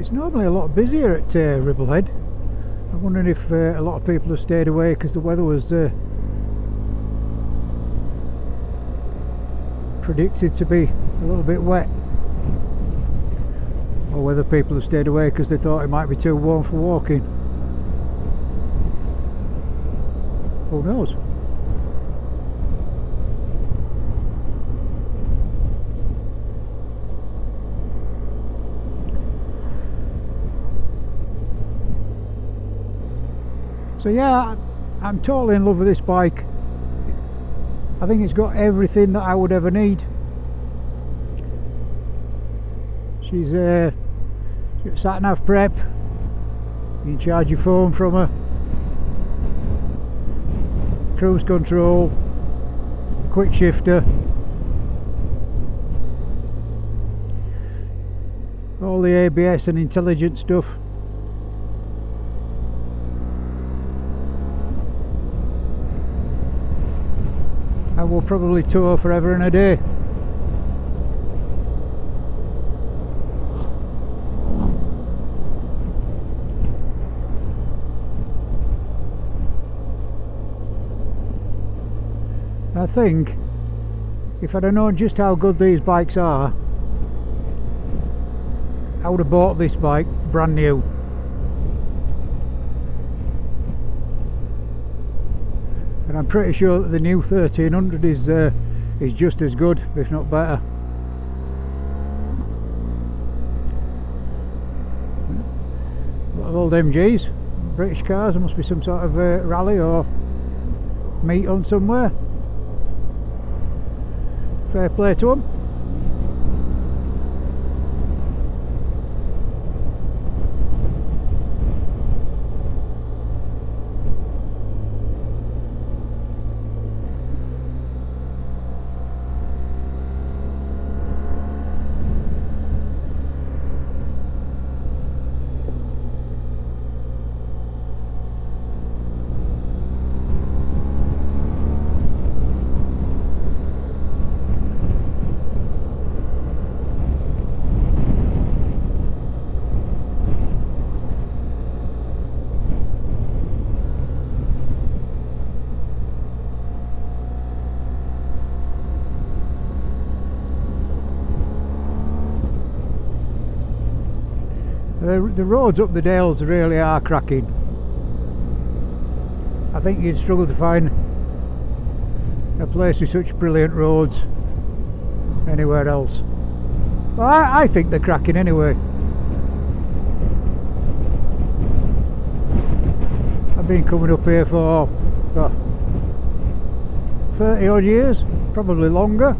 It's normally a lot busier at Ribblehead. I'm wondering if a lot of people have stayed away because the weather was predicted to be a little bit wet, or whether people have stayed away because they thought it might be too warm for walking. Who knows? So yeah, I'm totally in love with this bike. I think it's got everything that I would ever need. She's got sat-nav prep. You can charge your phone from her. Cruise control. Quick shifter. All the ABS and intelligent stuff. I will probably tour forever and a day. I think if I'd have known just how good these bikes are, I would have bought this bike brand new. And I'm pretty sure that the new 1300 is just as good, if not better. A lot of old MGs, British cars. There must be some sort of rally or meet on somewhere. Fair play to them. The roads up the Dales really are cracking. I think you'd struggle to find a place with such brilliant roads anywhere else. Well, I think they're cracking anyway. I've been coming up here for 30 odd years, probably longer.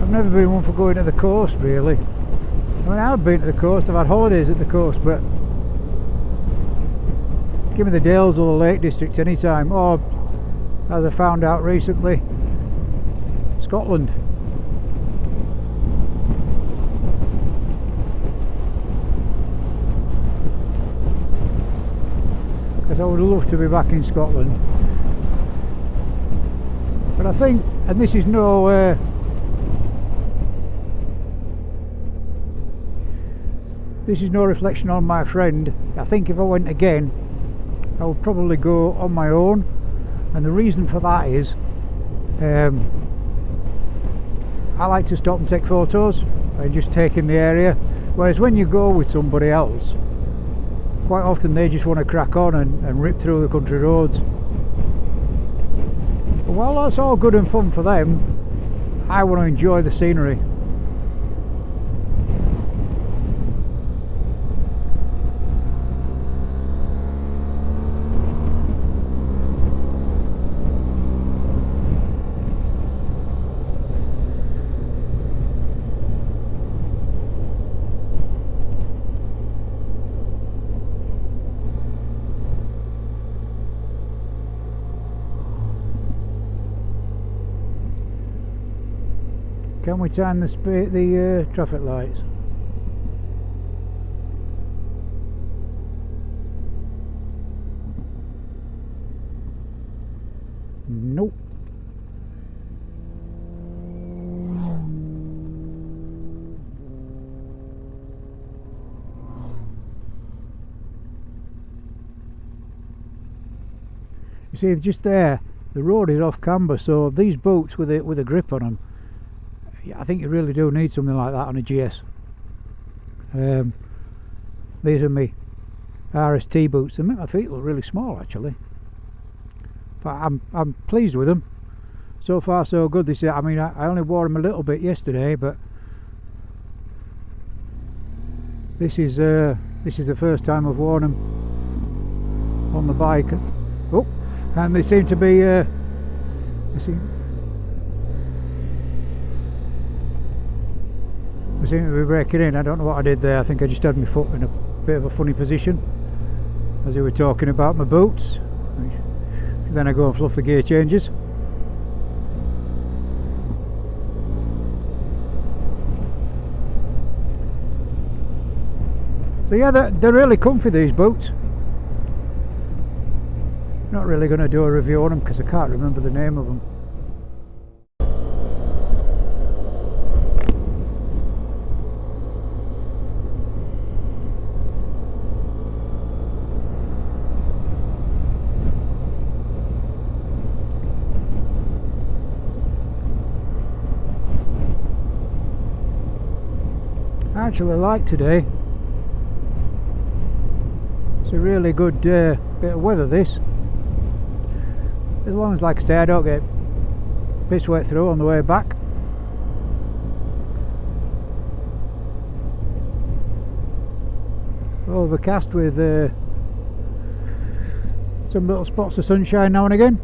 I've never been one for going to the coast really. I mean, I've been to the coast, I've had holidays at the coast, but give me the Dales or the Lake District anytime, or as I found out recently, Scotland. Because I would love to be back in Scotland. But I think, and this is no this is no reflection on my friend, I think if I went again I would probably go on my own, and the reason for that is I like to stop and take photos and just take in the area, whereas when you go with somebody else, quite often they just want to crack on and rip through the country roads. But while that's all good and fun for them, I want to enjoy the scenery. Can we time the traffic lights? Nope. You see, just there, the road is off camber, so these boots with a grip on them, I think you really do need something like that on a GS. These are my RST boots. They make my feet look really small actually, but I'm pleased with them. So far so good. This, I mean, I only wore them a little bit yesterday, but this is the first time I've worn them on the bike. Oh, and they seem to be they seem to be breaking in. I don't know what I did there. I think I just had my foot in a bit of a funny position as we were talking about my boots. Then I go and fluff the gear changes. So yeah, they're really comfy, these boots. Not really going to do a review on them because I can't remember the name of them. I actually like today. It's a really good bit of weather, this. As long as, like I say, I don't get piss wet through on the way back. Overcast with some little spots of sunshine now and again.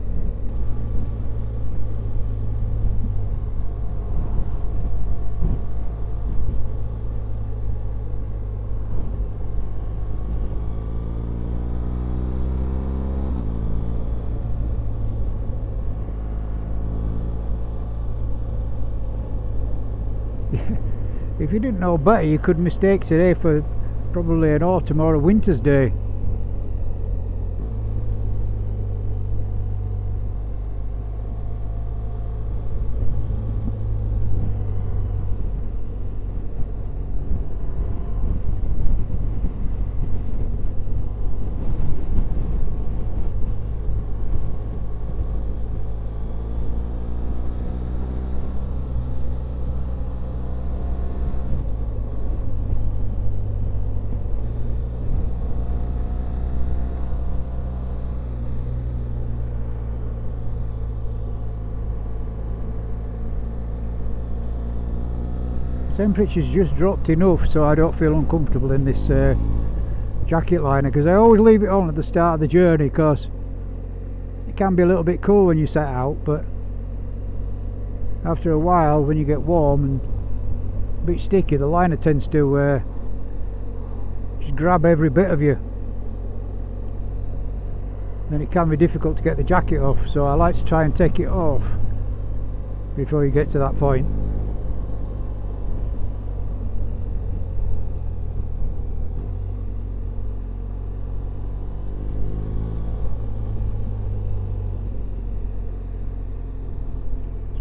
If you didn't know better, you could mistake today for probably an autumn or a winter's day. Temperature's just dropped enough so I don't feel uncomfortable in this jacket liner, because I always leave it on at the start of the journey because it can be a little bit cool when you set out, but after a while when you get warm and a bit sticky, the liner tends to just grab every bit of you, and it can be difficult to get the jacket off, so I like to try and take it off before you get to that point.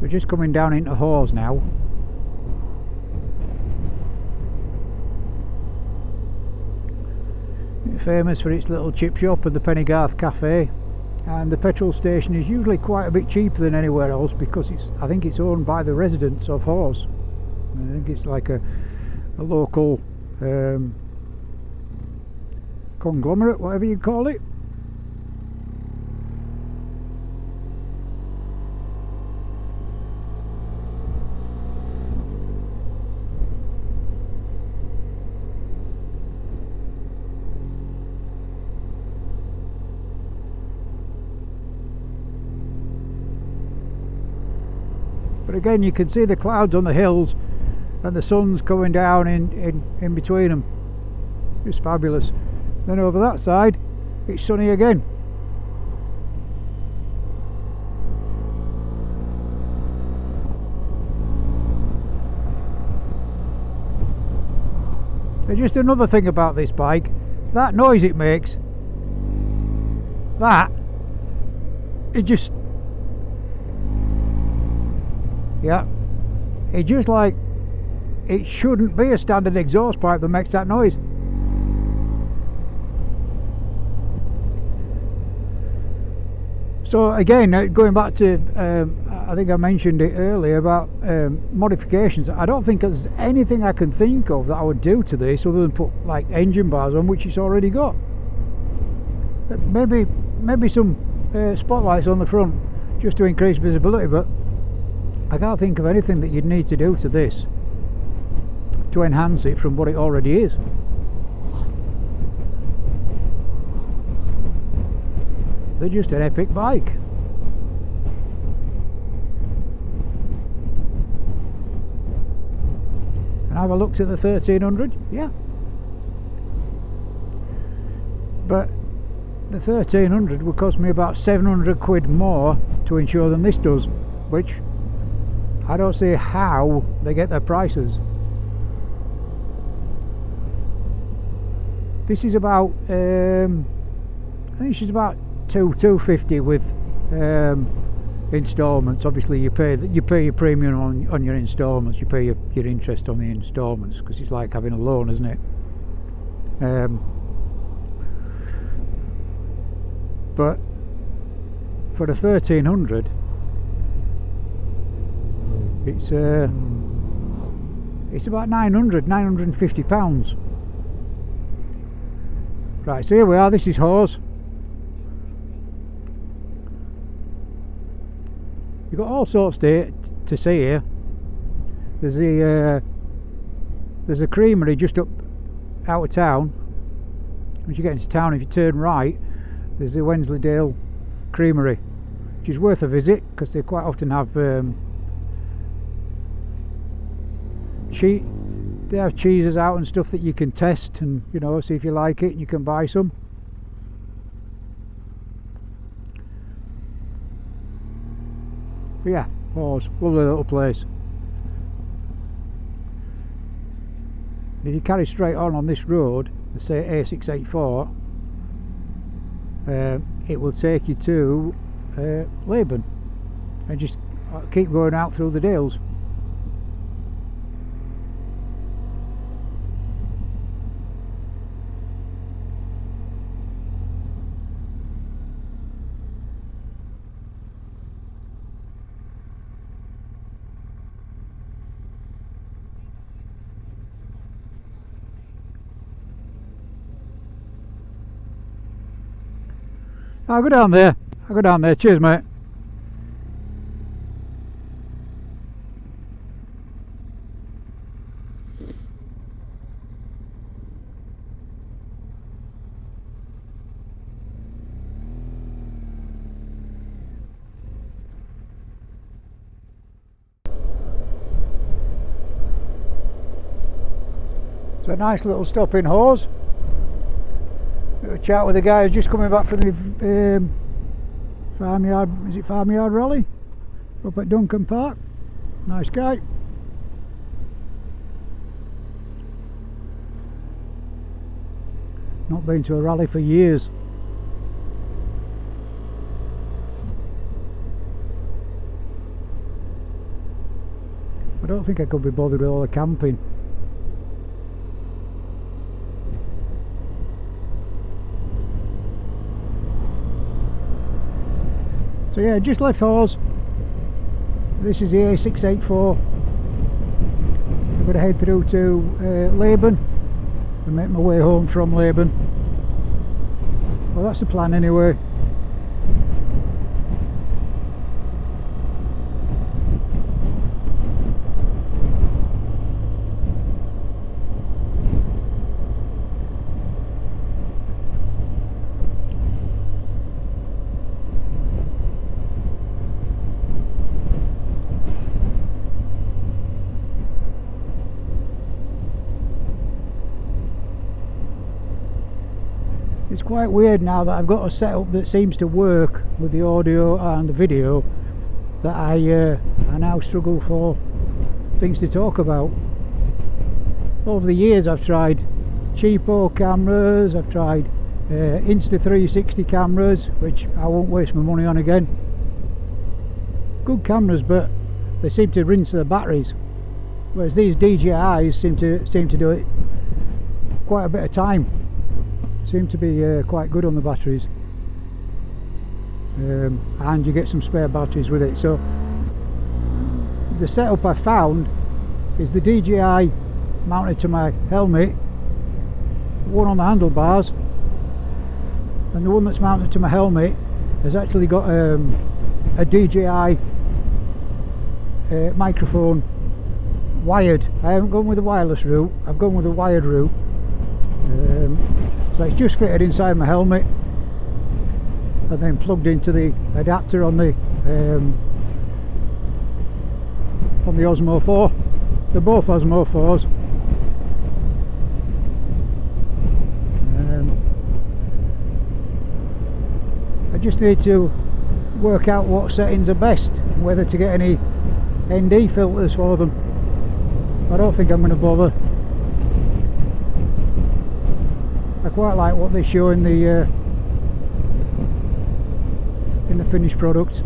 We're just coming down into Hawes now. Famous for its little chip shop and the Pennygarth Cafe, and the petrol station is usually quite a bit cheaper than anywhere else because I think it's owned by the residents of Hawes. I think it's like a local conglomerate, whatever you call it. But again, you can see the clouds on the hills and the sun's coming down in between them. It's fabulous. Then over that side, it's sunny again. And just another thing about this bike, that noise it makes, it just like, it shouldn't be a standard exhaust pipe that makes that noise. So again, going back to, I think I mentioned it earlier about modifications. I don't think there's anything I can think of that I would do to this other than put like engine bars on, which it's already got. Maybe some spotlights on the front just to increase visibility, but I can't think of anything that you'd need to do to this to enhance it from what it already is. They're just an epic bike. And have I looked at the 1300? Yeah. But the 1300 would cost me about 700 quid more to insure than this does, which I don't see how they get their prices. This is about, I think she's about 250 with instalments. Obviously you pay your premium on your instalments, you pay your interest on the instalments, because it's like having a loan, isn't it? But for the 1300 it's about 950 pounds. Right, so here we are. This is hose. You've got all sorts to see here. There's a creamery just up out of town. Once you get into town, if you turn right, there's the Wensleydale Creamery, which is worth a visit because they quite often have they have cheeses out and stuff that you can test and, you know, see if you like it, and you can buy some. But yeah, lovely little place. And if you carry straight on this road, let's say A684, it will take you to Laban, and just keep going out through the Dales. I'll go down there. Cheers, mate. It's a nice little stop in Hawes. A chat with the guy who's just coming back from the farmyard rally up at Duncan Park. Nice guy. Not been to a rally for years. I don't think I could be bothered with all the camping. So yeah, just left Hawes. This is the A684. I'm going to head through to Laban and make my way home from Laban. Well, that's the plan anyway. It's quite weird now that I've got a setup that seems to work with the audio and the video, that I now struggle for things to talk about. Over the years I've tried cheapo cameras, I've tried Insta360 cameras, which I won't waste my money on again. Good cameras, but they seem to rinse their batteries, whereas these DJIs seem to do it quite a bit of time. Seem to be quite good on the batteries. and you get some spare batteries with it. So the setup I found is the DJI mounted to my helmet, one on the handlebars, and the one that's mounted to my helmet has actually got a DJI microphone wired. I haven't gone with the wireless route, I've gone with the wired route. So it's just fitted inside my helmet and then plugged into the adapter on the Osmo 4. They're both Osmo 4s. I just need to work out what settings are best, whether to get any ND filters for them. I don't think I'm going to bother. I quite like what they show in the finished product.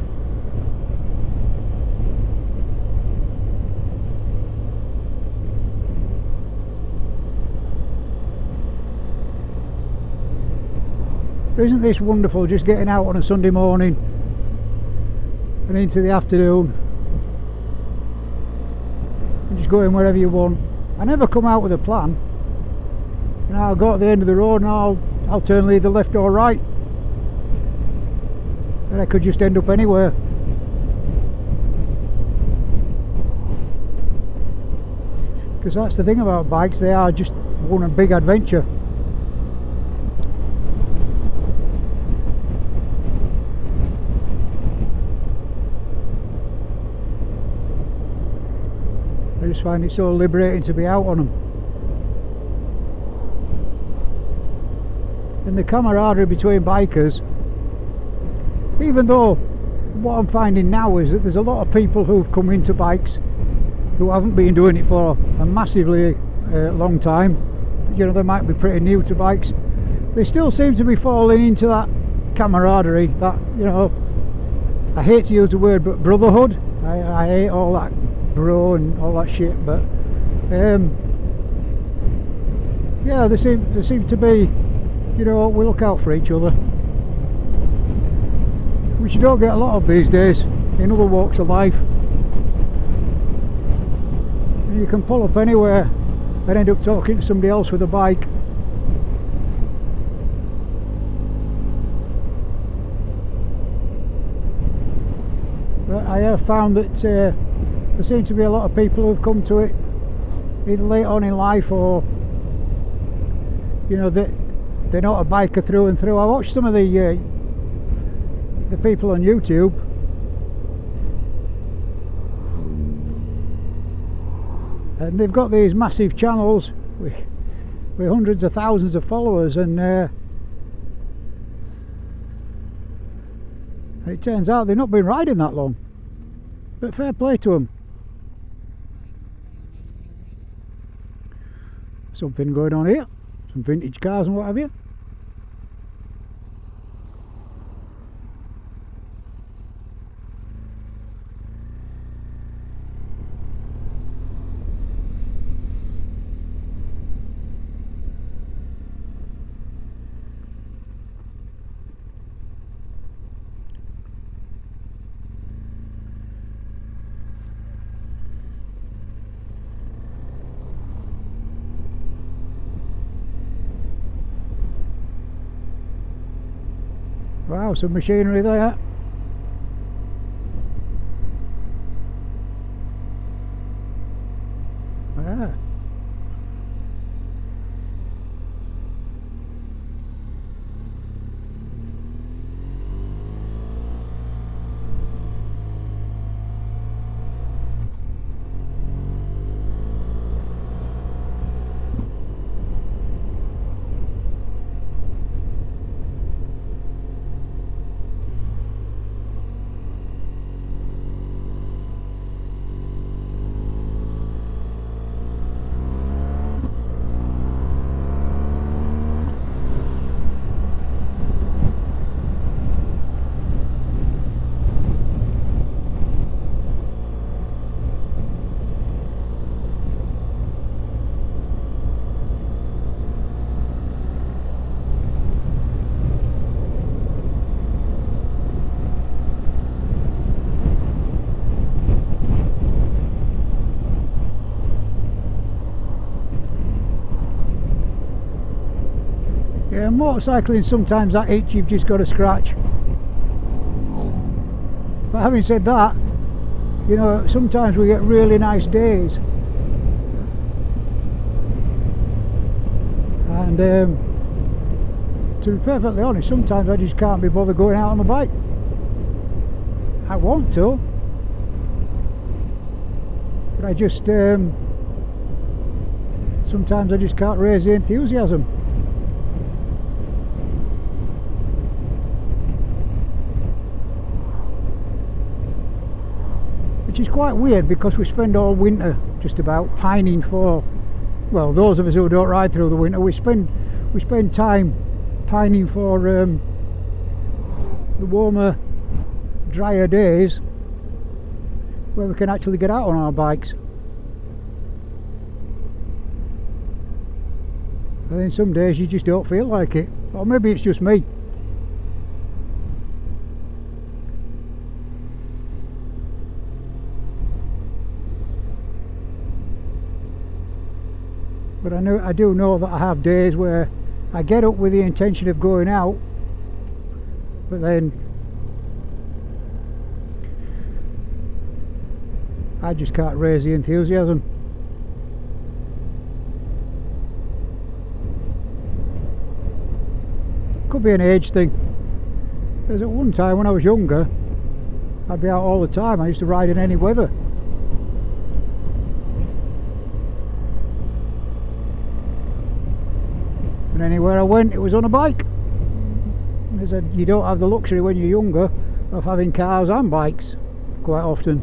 Isn't this wonderful, just getting out on a Sunday morning and into the afternoon and just going wherever you want. I never come out with a plan. You know, I'll go at the end of the road and I'll turn either left or right, and I could just end up anywhere. Because that's the thing about bikes, they are just one big adventure. I just find it so liberating to be out on them. And the camaraderie between bikers, even though what I'm finding now is that there's a lot of people who've come into bikes who haven't been doing it for a massively long time. You know, they might be pretty new to bikes. They still seem to be falling into that camaraderie, that, you know, I hate to use the word, but brotherhood. I hate all that bro and all that shit, but yeah, there seems to be, you know, we look out for each other, which you don't get a lot of these days in other walks of life. You can pull up anywhere and end up talking to somebody else with a bike. But I have found that there seem to be a lot of people who've come to it either late on in life, or, you know, they're not a biker through and through. I watched some of the people on YouTube, and they've got these massive channels with hundreds of thousands of followers, and it turns out they've not been riding that long. But fair play to them. Something going on here, some vintage cars and what have you. Wow, some machinery there. Yeah. Motorcycling, sometimes that itch you've just got to scratch. But having said that, you know, sometimes we get really nice days, and to be perfectly honest, sometimes I just can't be bothered going out on the bike. I want to, but I just sometimes I just can't raise the enthusiasm. Which is quite weird, because we spend all winter just about pining for, well, those of us who don't ride through the winter, we spend time pining for the warmer, drier days where we can actually get out on our bikes. And then some days you just don't feel like it, or maybe it's just me. But I do know that I have days where I get up with the intention of going out, but then I just can't raise the enthusiasm. Could be an age thing. Because at one time when I was younger, I'd be out all the time. I used to ride in any weather. And anywhere I went, it was on a bike. They said you don't have the luxury when you're younger of having cars and bikes quite often.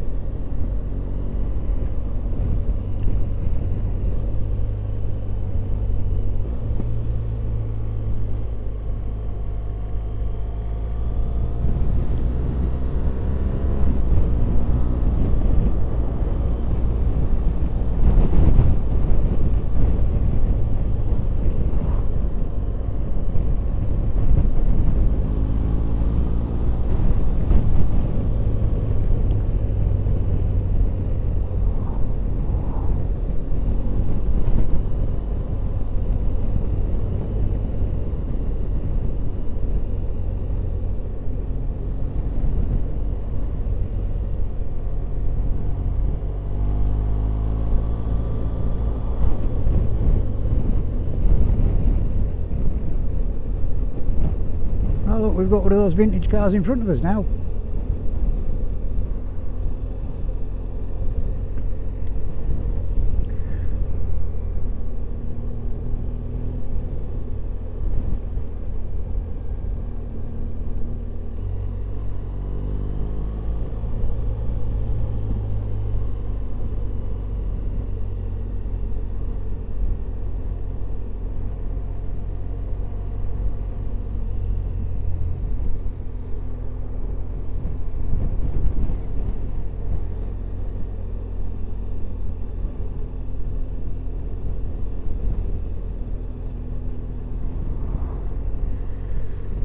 Oh look, we've got one of those vintage cars in front of us now.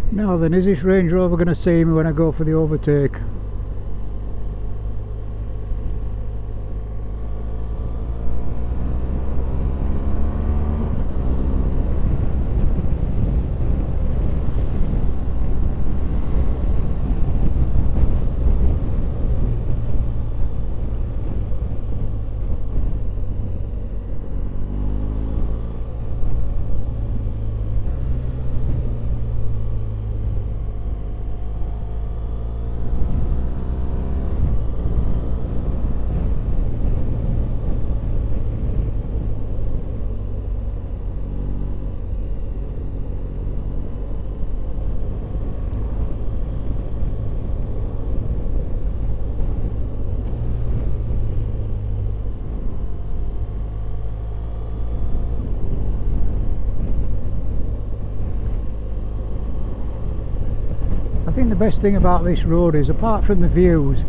Now then, is this Range Rover going to see me when I go for the overtake? I think the best thing about this road is, apart from the views,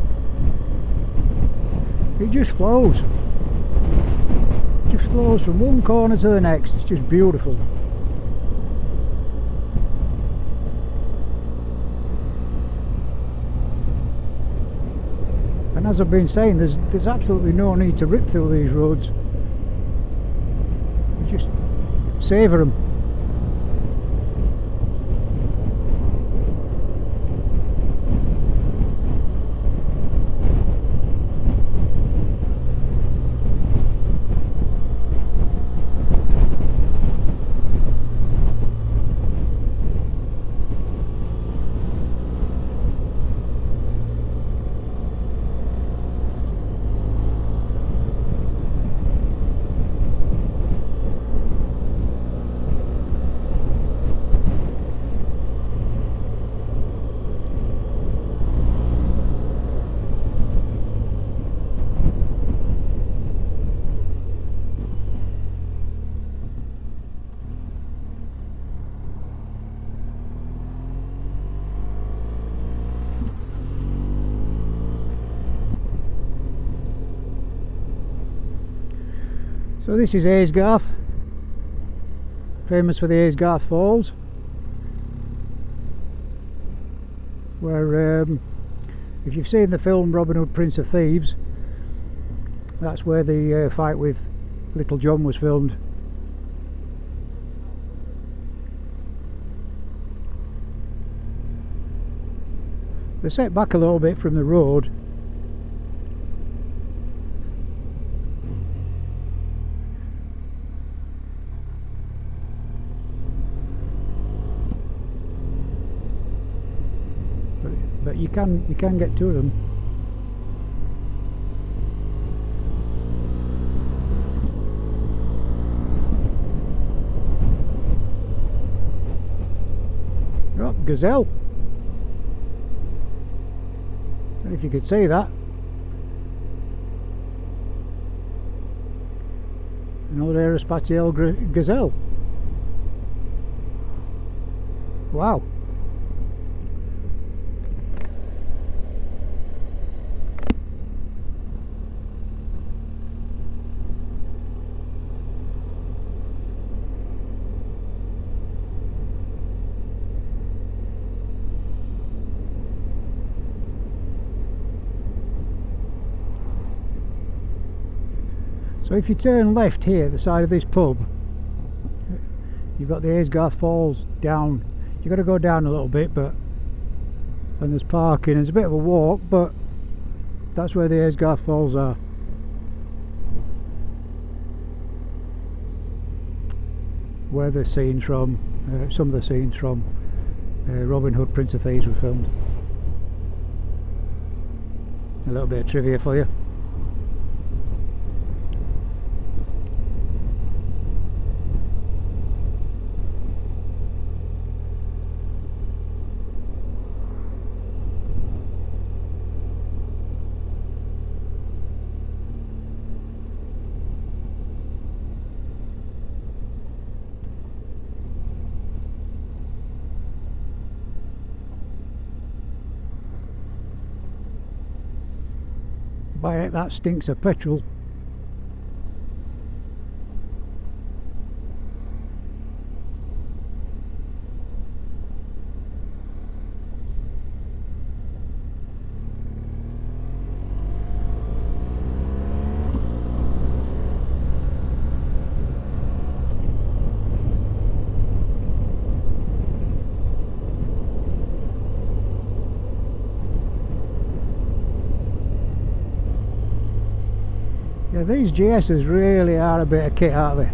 it just flows. It just flows from one corner to the next. It's just beautiful. And as I've been saying, there's absolutely no need to rip through these roads. You just savour them. So this is Aysgarth, famous for the Aysgarth Falls, where if you've seen the film Robin Hood, Prince of Thieves, that's where the fight with Little John was filmed. They're set back a little bit from the road. But you can get to them. Oh, gazelle. And if you could see that. Another aerospatiale gazelle. Wow. So if you turn left here at the side of this pub, you've got the Aysgarth Falls down. You've got to go down a little bit, but and there's parking. There's a bit of a walk, but that's where the Aysgarth Falls are. Where the scenes from, some of the scenes from Robin Hood, Prince of Thieves were filmed. A little bit of trivia for you. By it, that stinks of petrol. Yeah, these GSs really are a bit of kit, aren't they?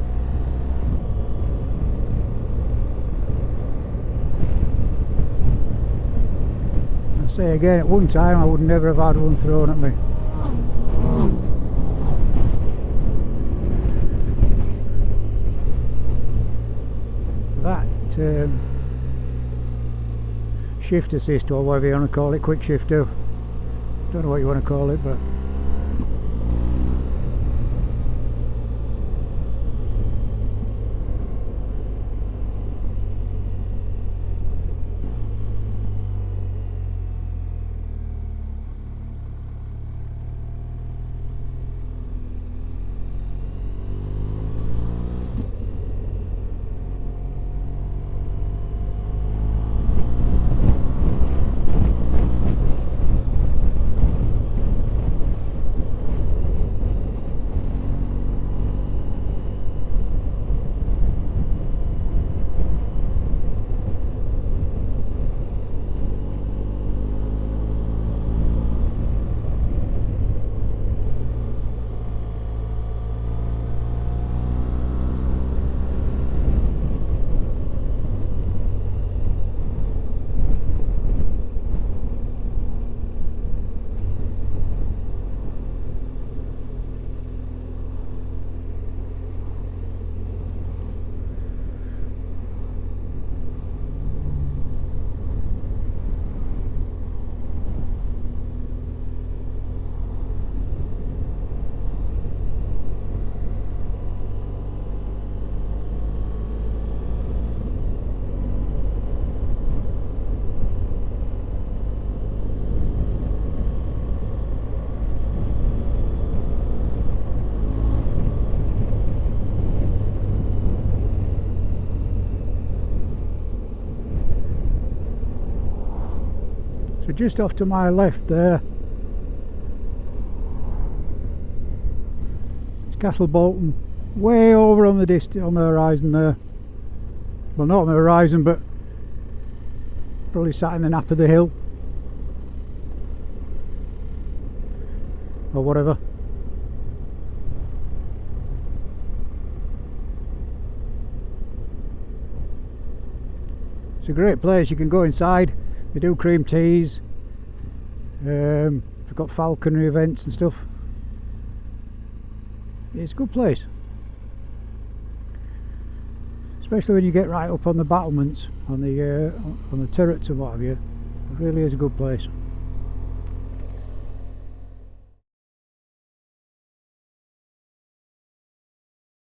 I say again, at one time I would never have had one thrown at me. That shift assist, or whatever you want to call it, quick shift too. Don't know what you want to call it, but So just off to my left there, it's Castle Bolton, way over on the on the horizon there. Well, not on the horizon, but probably sat in the nap of the hill or whatever. It's a great place. You can go inside. They do cream teas. They've got falconry events and stuff. It's a good place, especially when you get right up on the battlements, on the turrets and what have you. It really is a good place.